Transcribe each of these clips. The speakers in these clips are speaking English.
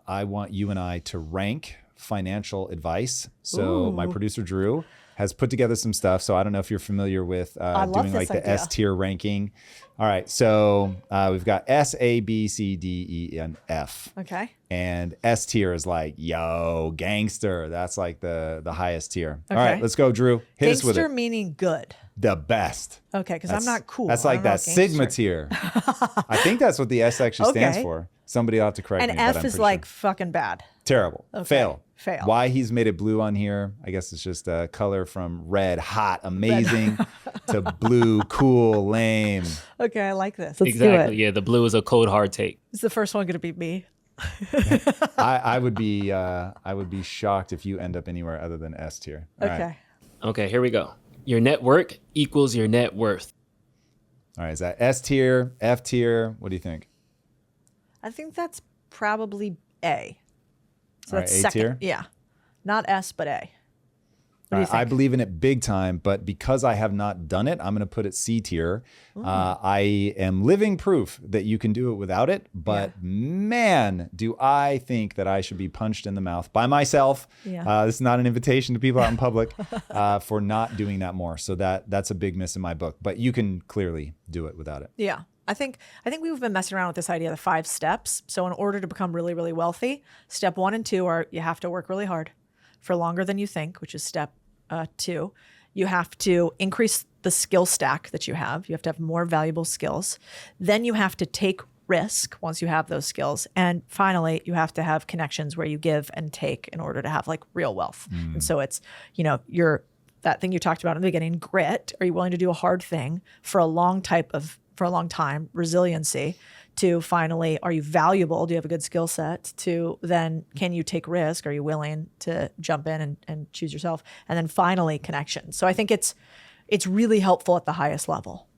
I want you and I to rank financial advice. So my producer, Drew, has put together some stuff. So I don't know if you're familiar with doing like the S tier ranking. All right. So we've got S, A, B, C, D, E, and F. Okay. And S tier is like, yo, gangster. That's like the highest tier. Okay. All right, let's go, Drew. Hit us with it. Gangster meaning good. The best. Okay, because I'm not cool. That's like that Sigma tier. I think that's what the S actually stands for. Somebody will have to correct me. And F is like fucking bad. Terrible. Okay. Fail. Why he's made it blue on here, I guess it's just a color from red, hot, amazing, to blue, cool, lame. Okay, I like this. Let's Exactly. do it. Yeah, the blue is a cold hard take. Is the first one going to be me? I would be shocked if you end up anywhere other than S tier. All Okay. right. Okay, here we go. Your network equals your net worth. All right, is that S tier, F tier? What do you think? I think that's probably A. So All that's right, A second. tier? Yeah. Not S, but A. What do you think? I believe in it big time, but because I have not done it, I'm going to put it C tier. I am living proof that you can do it without it, but man, do I think that I should be punched in the mouth by myself. Yeah. This is not an invitation to people out in public for not doing that more. So that's a big miss in my book, but you can clearly do it without it. Yeah. I think we've been messing around with this idea of the 5 steps. So in order to become really, really wealthy, step 1 and 2 are you have to work really hard for longer than you think, which is step 2. You have to increase the skill stack that you have. You have to have more valuable skills. Then you have to take risk once you have those skills. And finally, you have to have connections where you give and take in order to have like real wealth. And so it's, that thing you talked about in the beginning, grit. Are you willing to do a hard thing for a long time, resiliency, to finally, are you valuable? Do you have a good skill set? To then, can you take risk? Are you willing to jump in and choose yourself? And then finally, connection. So I think it's really helpful at the highest level.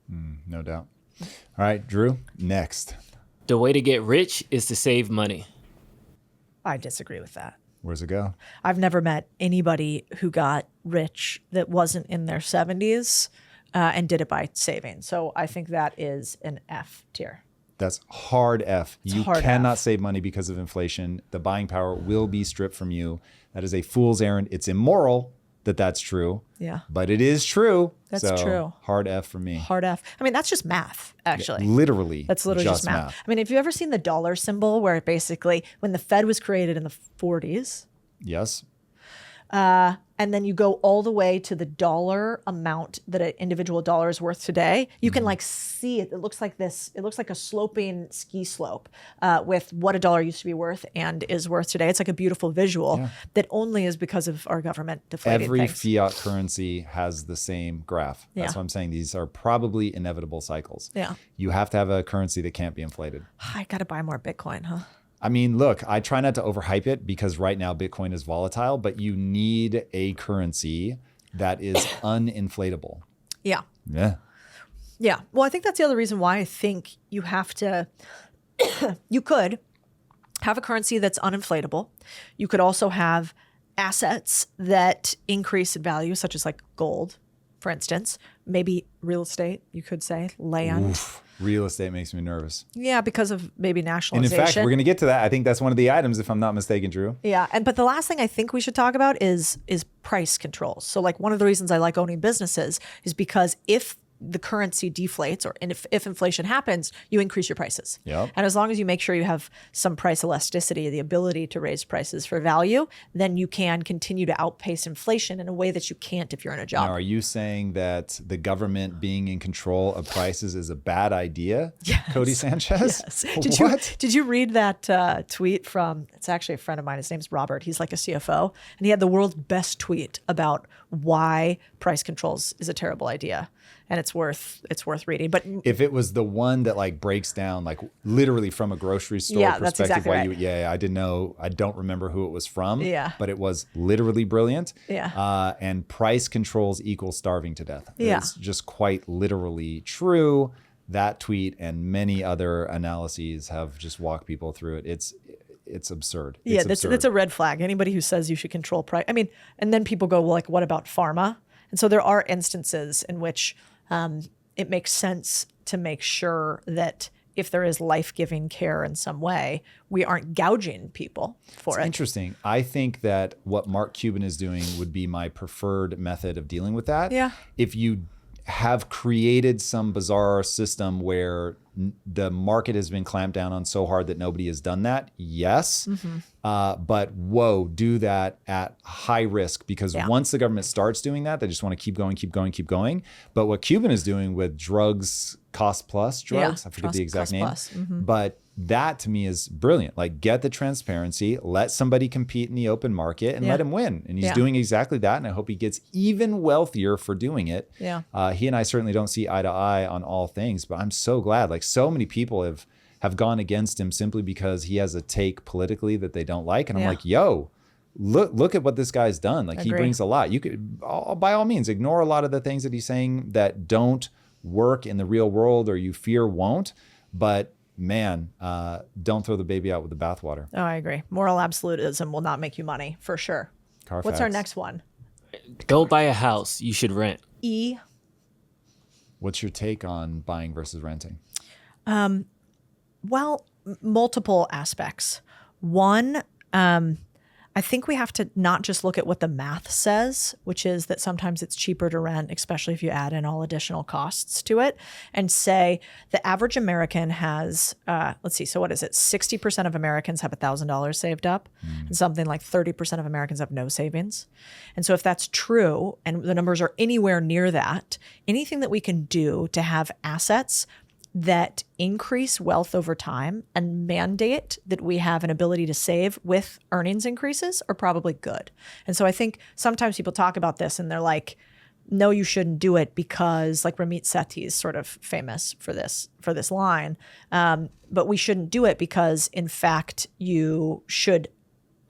No doubt. All right, Drew, next. The way to get rich is to save money. I disagree with that. Where's it go? I've never met anybody who got rich that wasn't in their 70s and did it by saving. So I think that is an F tier. That's hard F. You hard cannot F. save money because of inflation. The buying power will be stripped from you. That is a fool's errand. It's immoral that that's true. Yeah. But it is true. That's so, true. Hard F for me. Hard F. I mean, that's just math, actually. Yeah, literally. That's literally just math. I mean, have you ever seen the dollar symbol where it basically, when the Fed was created in the 40s, Yes. and then you go all the way to the dollar amount that an individual dollar is worth today, you can like see it. It looks like this. It looks like a sloping ski slope with what a dollar used to be worth and is worth today. It's like a beautiful visual that only is because of our government deflating Every things. fiat currency has the same graph. That's what I'm saying. These are probably inevitable cycles. Yeah. You have to have a currency that can't be inflated. I got to buy more Bitcoin, huh? I mean, look, I try not to overhype it because right now Bitcoin is volatile, but you need a currency that is uninflatable. Yeah. Yeah. Yeah. Well, I think that's the other reason why I think you have to, you could have a currency that's uninflatable. You could also have assets that increase in value, such as like gold, for instance, maybe real estate, you could say, land. Oof. Real estate makes me nervous. Yeah, because of maybe And nationalization. in fact, we're going to get to that. I think that's one of the items, if I'm not mistaken, Drew. Yeah, but the last thing I think we should talk about is price controls. So like one of the reasons I like owning businesses is because if the currency deflates or if inflation happens, you increase your prices. Yep. And as long as you make sure you have some price elasticity, the ability to raise prices for value, then you can continue to outpace inflation in a way that you can't if you're in a job. Now, are you saying that the government being in control of prices is a bad idea, Yes. Codie Sanchez? Yes. What? Did you read that tweet from, it's actually a friend of mine, his name's Robert, he's like a CFO, and he had the world's best tweet about why price controls is a terrible idea. And it's worth reading. But If it was the one that like breaks down like literally from a grocery store Yeah, that's perspective, exactly right. I didn't know, I don't remember who it was from. Yeah. But it was literally brilliant. Yeah. And price controls equal starving to death. Yeah. It's just quite literally true. That tweet and many other analyses have just walked people through it. It's absurd. yeah, It's absurd. that's a red flag. Anybody who says you should control price. I mean, and then people go, well, like, what about pharma? And so there are instances in which it makes sense to make sure that if there is life-giving care in some way, we aren't gouging people for it. Interesting. I think that what Mark Cuban is doing would be my preferred method of dealing with that. Yeah. If you have created some bizarre system where the market has been clamped down on so hard that nobody has done that, yes. But do that at high risk, because once the government starts doing that, they just want to keep going. But what Cuban is doing with drugs, cost plus drugs, I forget the exact name, but that to me is brilliant. Like, get the transparency, let somebody compete in the open market and let him win. And he's doing exactly that. And I hope he gets even wealthier for doing it. He and I certainly don't see eye to eye on all things, but I'm so glad. Like, so many people have gone against him simply because he has a take politically that they don't like. And I'm like, look at what this guy's done. Like, he brings a lot. You could, by all means, ignore a lot of the things that he's saying that don't work in the real world or you fear won't. But man, don't throw the baby out with the bathwater. Oh, I agree. Moral absolutism will not make you money, for sure. Carfax. What's our next one? Don't buy a house. You should rent. E. What's your take on buying versus renting? Well, multiple aspects. One, I think we have to not just look at what the math says, which is that sometimes it's cheaper to rent, especially if you add in all additional costs to it, and say the average American has, so what is it? 60% of Americans have $1,000 saved up, and something like 30% of Americans have no savings. And so if that's true, and the numbers are anywhere near that, anything that we can do to have assets that increase wealth over time and mandate that we have an ability to save with earnings increases are probably good. And so I think sometimes people talk about this and they're like, no, you shouldn't do it because, like, Ramit Sethi is sort of famous for this line. But we shouldn't do it because, in fact, you should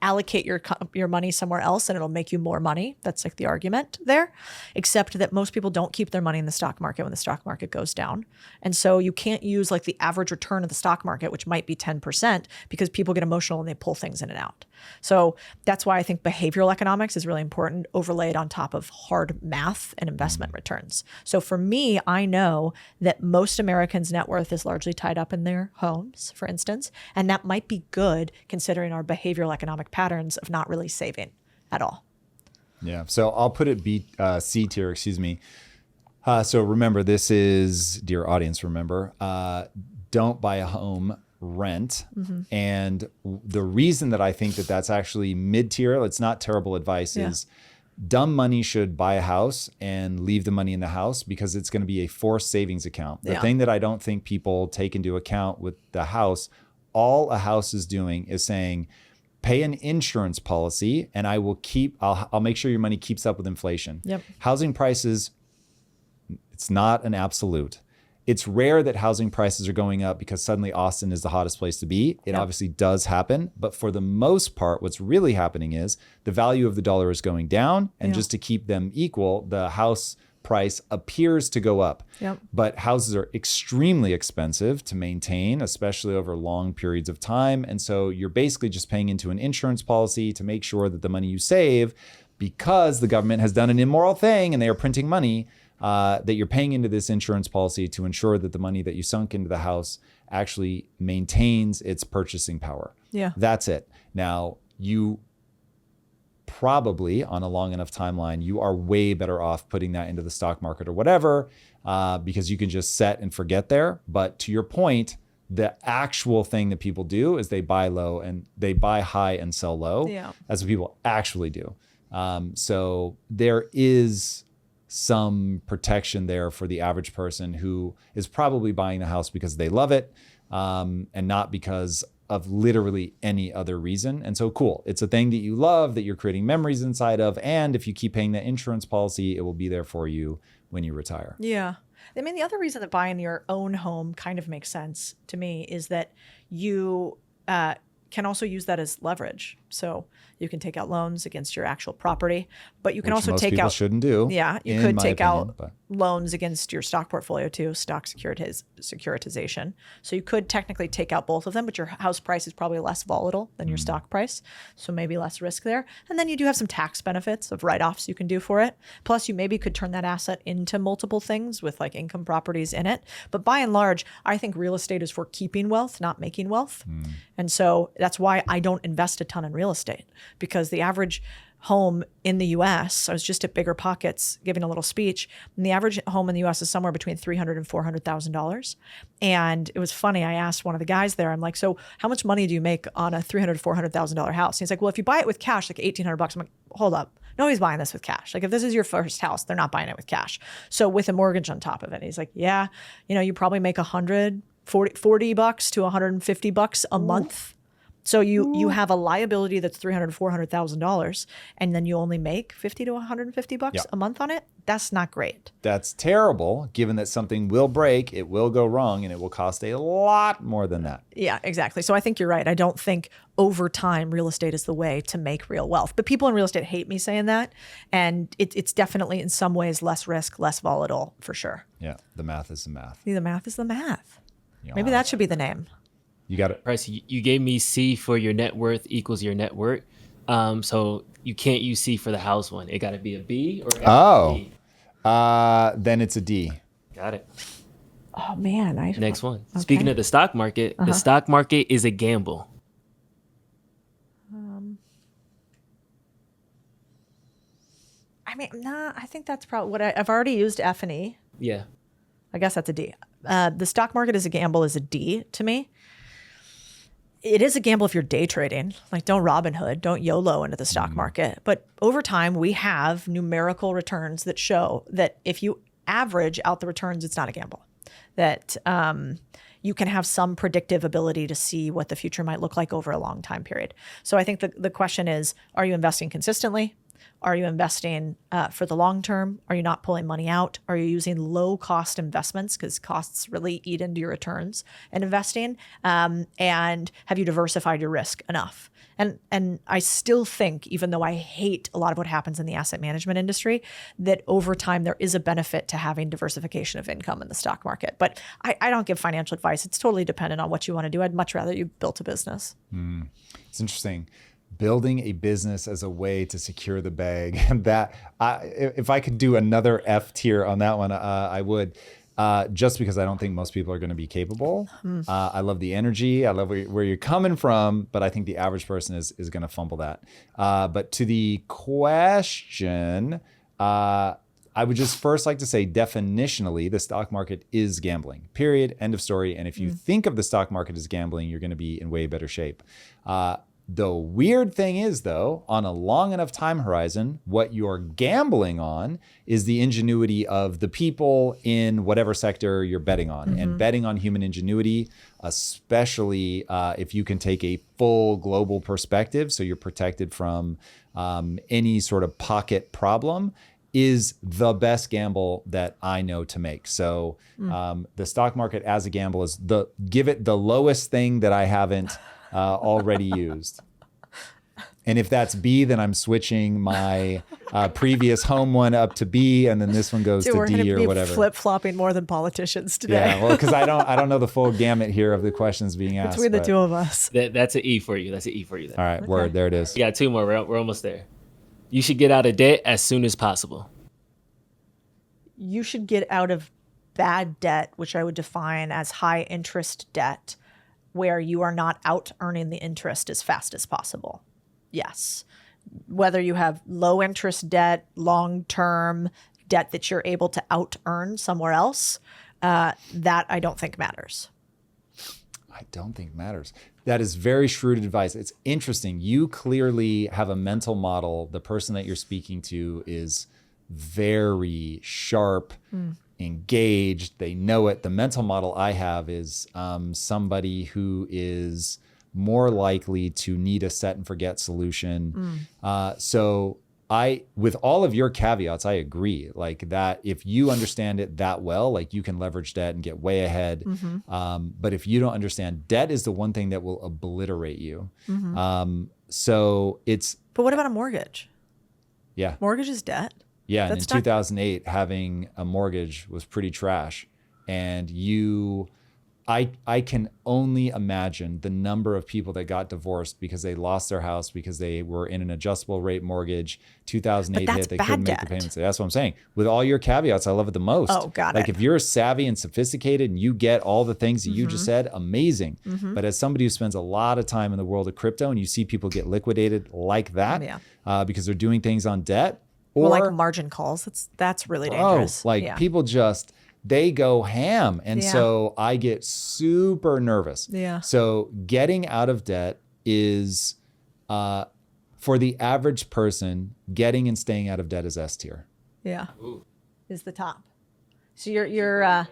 allocate your money somewhere else and it'll make you more money. That's like the argument there, except that most people don't keep their money in the stock market when the stock market goes down. And so you can't use like the average return of the stock market, which might be 10%, because people get emotional and they pull things in and out. So that's why I think behavioral economics is really important, overlaid on top of hard math and investment returns. So for me, I know that most Americans' net worth is largely tied up in their homes, for instance, and that might be good considering our behavioral economic patterns of not really saving at all. Yeah. So I'll put it C tier, excuse me. So remember, this is, dear audience, remember, don't buy a home, rent. And the reason that I think that that's actually mid-tier, it's not terrible advice, is dumb money should buy a house and leave the money in the house because it's going to be a forced savings account. The thing that I don't think people take into account with the house, all a house is doing is saying, pay an insurance policy and I'll make sure your money keeps up with inflation. Housing prices, it's not an absolute. It's rare that housing prices are going up because suddenly Austin is the hottest place to be. It obviously does happen. But for the most part, what's really happening is the value of the dollar is going down. And just to keep them equal, the house price appears to go up. But houses are extremely expensive to maintain, especially over long periods of time. And so you're basically just paying into an insurance policy to make sure that the money you save, because the government has done an immoral thing and they are printing money, that you're paying into this insurance policy to ensure that the money that you sunk into the house actually maintains its purchasing power. That's it. Now, you probably, on a long enough timeline, you are way better off putting that into the stock market or whatever, because you can just set and forget there. But to your point, the actual thing that people do is they buy low and they buy high and sell low. That's what people actually do. So there is some protection there for the average person who is probably buying the house because they love it, and not because of literally any other reason. And so cool. It's a thing that you love, that you're creating memories inside of. And if you keep paying that insurance policy, it will be there for you when you retire. I mean, the other reason that buying your own home kind of makes sense to me is that you can also use that as leverage. So you can take out loans against your actual property, but you can also take out. Most people shouldn't do. You could take out loans against your stock portfolio too, stock securitization. So you could technically take out both of them, but your house price is probably less volatile than your stock price. So maybe less risk there. And then you do have some tax benefits of write-offs you can do for it. Plus you maybe could turn that asset into multiple things with like income properties in it. But by and large, I think real estate is for keeping wealth, not making wealth. And so that's why I don't invest a ton in real estate, because the average home in the US, I was just at Bigger Pockets giving a little speech, and the average home in the US is somewhere between $300,000 and $400,000. And it was funny, I asked one of the guys there, I'm like, so how much money do you make on a $300,000 to $400,000 house? And he's like, well, if you buy it with cash, like $1,800. I'm like, hold up. Nobody's buying this with cash. Like if this is your first house, they're not buying it with cash. So with a mortgage on top of it. He's like, yeah, you probably make $140 to $150 a month. So you have a liability that's $300,000 to $400,000, and then you only make $50 to $150 a month on it. That's not great. That's terrible, given that something will break, it will go wrong, and it will cost a lot more than that. Yeah, exactly. So I think you're right. I don't think over time real estate is the way to make real wealth. But people in real estate hate me saying that, and it's definitely in some ways less risk, less volatile for sure. Yeah, the math is the math. The math is the math. Maybe that should be the name. You got it. Price, you gave me C for your net worth equals your net worth. So you can't use C for the house one. It got to be a B or a D? Then it's a D. Got it. Oh, man. Next one. Okay. Speaking of the stock market, the stock market is a gamble. I think that's probably what I've already used F and E. Yeah. I guess that's a D. The stock market is a gamble is a D to me. It is a gamble if you're day trading. Like don't Robinhood, don't YOLO into the stock market. But over time, we have numerical returns that show that if you average out the returns, it's not a gamble. That you can have some predictive ability to see what the future might look like over a long time period. So I think the question is, are you investing consistently? Are you investing for the long term? Are you not pulling money out? Are you using low cost investments? Because costs really eat into your returns in investing. And have you diversified your risk enough? And I still think, even though I hate a lot of what happens in the asset management industry, that over time there is a benefit to having diversification of income in the stock market. But I don't give financial advice. It's totally dependent on what you want to do. I'd much rather you built a business. It's interesting. Building a business as a way to secure the bag. And that, if I could do another F tier on that one, I would. Just because I don't think most people are going to be capable. I love the energy. I love where you're coming from, but I think the average person is going to fumble that. But to the question, I would just first like to say definitionally, the stock market is gambling, period, end of story. And if you think of the stock market as gambling, you're going to be in way better shape. The weird thing is, though, on a long enough time horizon, what you're gambling on is the ingenuity of the people in whatever sector you're betting on. And betting on human ingenuity, especially if you can take a full global perspective, so you're protected from any sort of pocket problem, is the best gamble that I know to make. So the stock market as a gamble is give it the lowest thing that I haven't already used. And if that's B, then I'm switching my previous home one up to B, and then this one goes to D or whatever. Flip-flopping more than politicians today. Yeah, well, because I don't know the full gamut here of the questions being asked. Between the two of us. That's an E for you. That's an E for you. All right, word. There it is. Yeah, two more. We're almost there. You should get out of debt as soon as possible. You should get out of bad debt, which I would define as high interest debt, where you are not out earning the interest as fast as possible. Yes. Whether you have low interest debt, long-term debt that you're able to out earn somewhere else, that I don't think matters. I don't think matters. That is very shrewd advice. It's interesting. You clearly have a mental model. The person that you're speaking to is very sharp, engaged. They know it. The mental model I have is somebody who is more likely to need a set and forget solution. So with all of your caveats, I agree. Like that, if you understand it that well, like you can leverage debt and get way ahead. But if you don't understand, debt is the one thing that will obliterate you. But what about a mortgage? Yeah. Mortgage is debt. Yeah, and in 2008, having a mortgage was pretty trash. And I can only imagine the number of people that got divorced because they lost their house because they were in an adjustable rate mortgage. 2008 hit, they couldn't make the payments. That's what I'm saying. With all your caveats, I love it the most. Oh, got it. Like if you're savvy and sophisticated and you get all the things that you just said, amazing. But as somebody who spends a lot of time in the world of crypto and you see people get liquidated like that because they're doing things on debt. Or like margin calls. That's really dangerous. People just... they go ham. And so I get super nervous. Yeah. So getting out of debt is, for the average person, getting and staying out of debt is S tier. Yeah. Ooh. Is the top. So you're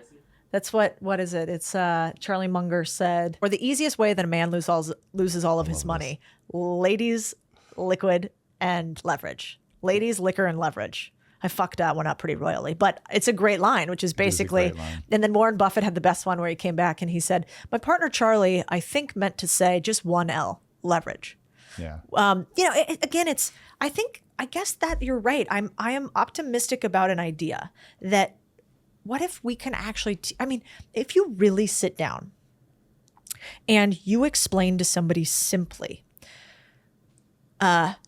that's what is it? It's Charlie Munger said, or the easiest way that a man loses all of his money. Ladies, liquid, and leverage. Ladies, liquor, and leverage. I fucked that one up pretty royally, but it's a great line, which is basically, and then Warren Buffett had the best one where he came back and he said, my partner, Charlie, I think meant to say just one L, leverage. Yeah. I guess that you're right. I am optimistic about an idea that what if we can actually, if you really sit down and you explain to somebody simply,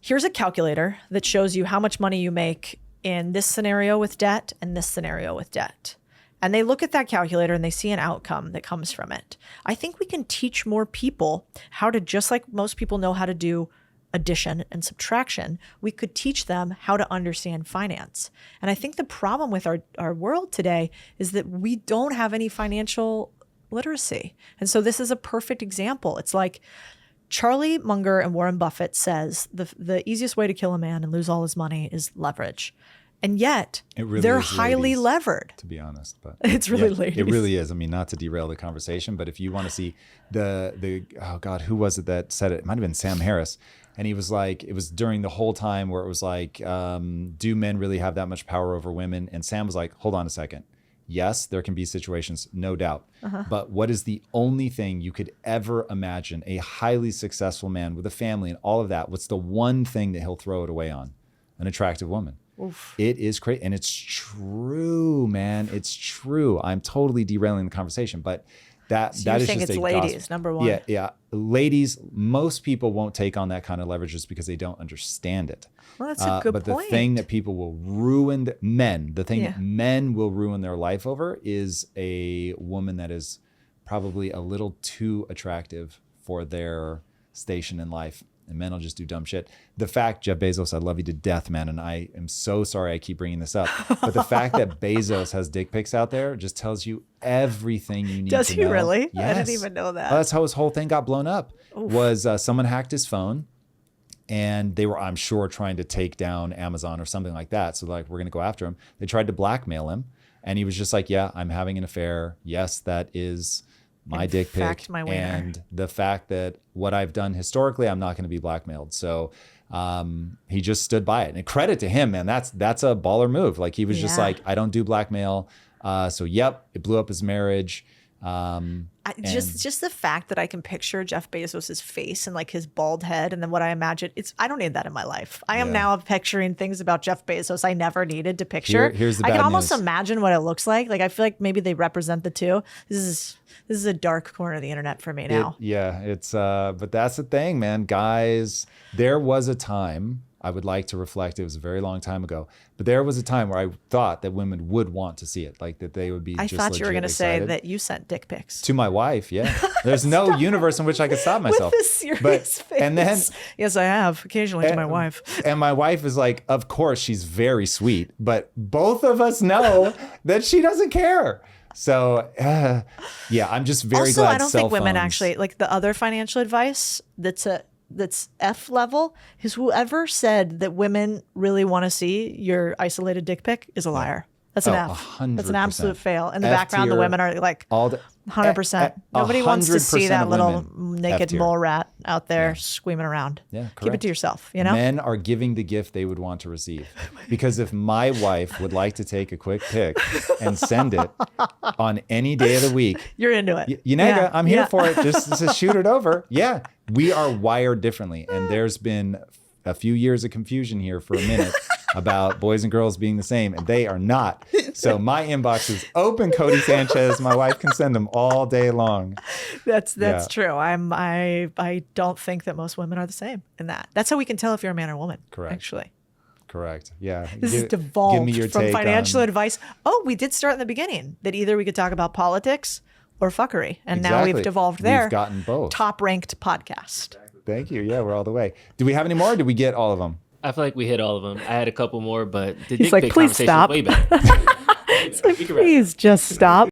here's a calculator that shows you how much money you make in this scenario with debt and this scenario with debt. And they look at that calculator and they see an outcome that comes from it. I think we can teach more people how to, just like most people know how to do addition and subtraction, we could teach them how to understand finance. And I think the problem with our world today is that we don't have any financial literacy. And so this is a perfect example. It's like Charlie Munger and Warren Buffett says the easiest way to kill a man and lose all his money is leverage. And yet they're highly levered. To be honest, but it's really ladies. It really is. I mean, not to derail the conversation, but if you want to see oh God, who was it that said it? It might've been Sam Harris. And he was like, it was during the whole time where it was like, do men really have that much power over women? And Sam was like, hold on a second. Yes, there can be situations, no doubt. But what is the only thing you could ever imagine a highly successful man with a family and all of that? What's the one thing that he'll throw it away on? An attractive woman. Oof. It is crazy. And it's true, man. It's true. I'm totally derailing the conversation, but that is just it's ladies, gospel. Number one. Yeah. Ladies, most people won't take on that kind of leverage just because they don't understand it. Well, that's a good point. But the thing that people will ruin, that men will ruin their life over is a woman that is probably a little too attractive for their station in life. And men will just do dumb shit. The fact, Jeff Bezos, I love you to death, man. And I am so sorry I keep bringing this up. But the fact that Bezos has dick pics out there just tells you everything you need to know. Does he really? Yes. I didn't even know that. Well, that's how his whole thing got blown up. Oof. Was someone hacked his phone. And they were, I'm sure, trying to take down Amazon or something like that. So like, we're going to go after him. They tried to blackmail him. And he was just like, yeah, I'm having an affair. Yes, that is my dick pic. My wiener. And the fact that what I've done historically, I'm not going to be blackmailed. So he just stood by it. And credit to him, man. That's a baller move. Like he was just like, I don't do blackmail. So yep, it blew up his marriage. Just the fact that I can picture Jeff Bezos's face and like his bald head, and then what I imagine, I don't need that in my life. I am now picturing things about Jeff Bezos I never needed to picture. Here's the bad I can almost news. Imagine what it looks like. Like I feel like maybe they represent the two. This is a dark corner of the internet for me now. It's but that's the thing, man. Guys, there was a time, I would like to reflect, it was a very long time ago, but there was a time where I thought that women would want to see it, like that they would be I just thought you were going to say excited. that you sent dick pics. To my wife, yeah. There's no universe in which I could stop myself. With a serious face. And then, yes, I have, occasionally to my wife. And my wife is like, of course, she's very sweet, but both of us know that she doesn't care. So, I'm just very glad. Also, I don't think women actually, like the other financial advice that's F level is whoever said that women really want to see your isolated dick pic is a liar. That's an F. 100%. That's an absolute fail. In the F background, tier, the women are like 100%. Nobody wants to see that little naked mole rat out there squeaming around. Yeah, correct. Keep it to yourself, you know? Men are giving the gift they would want to receive. Because if my wife would like to take a quick pic and send it on any day of the week. You're into it. Yunega, I'm here for it. Just shoot it over. Yeah. We are wired differently. And there's been a few years of confusion here for a minute about boys and girls being the same, and they are not. So my inbox is open, Codie Sanchez. My wife can send them all day long. That's true. I don't think that most women are the same in that. That's how we can tell if you're a man or woman. Correct. Actually. Correct. Yeah. This is devolved give me your from take financial on... advice. Oh, we did start in the beginning that either we could talk about politics or fuckery. And now Exactly. we've devolved there. We've gotten both. Top ranked podcast. Thank you. Yeah, we're all the way. Do we have any more? Or did we get all of them? I feel like we hit all of them. I had a couple more, but the He's dick like, pic please conversation stop. was way better. It's like, please just stop.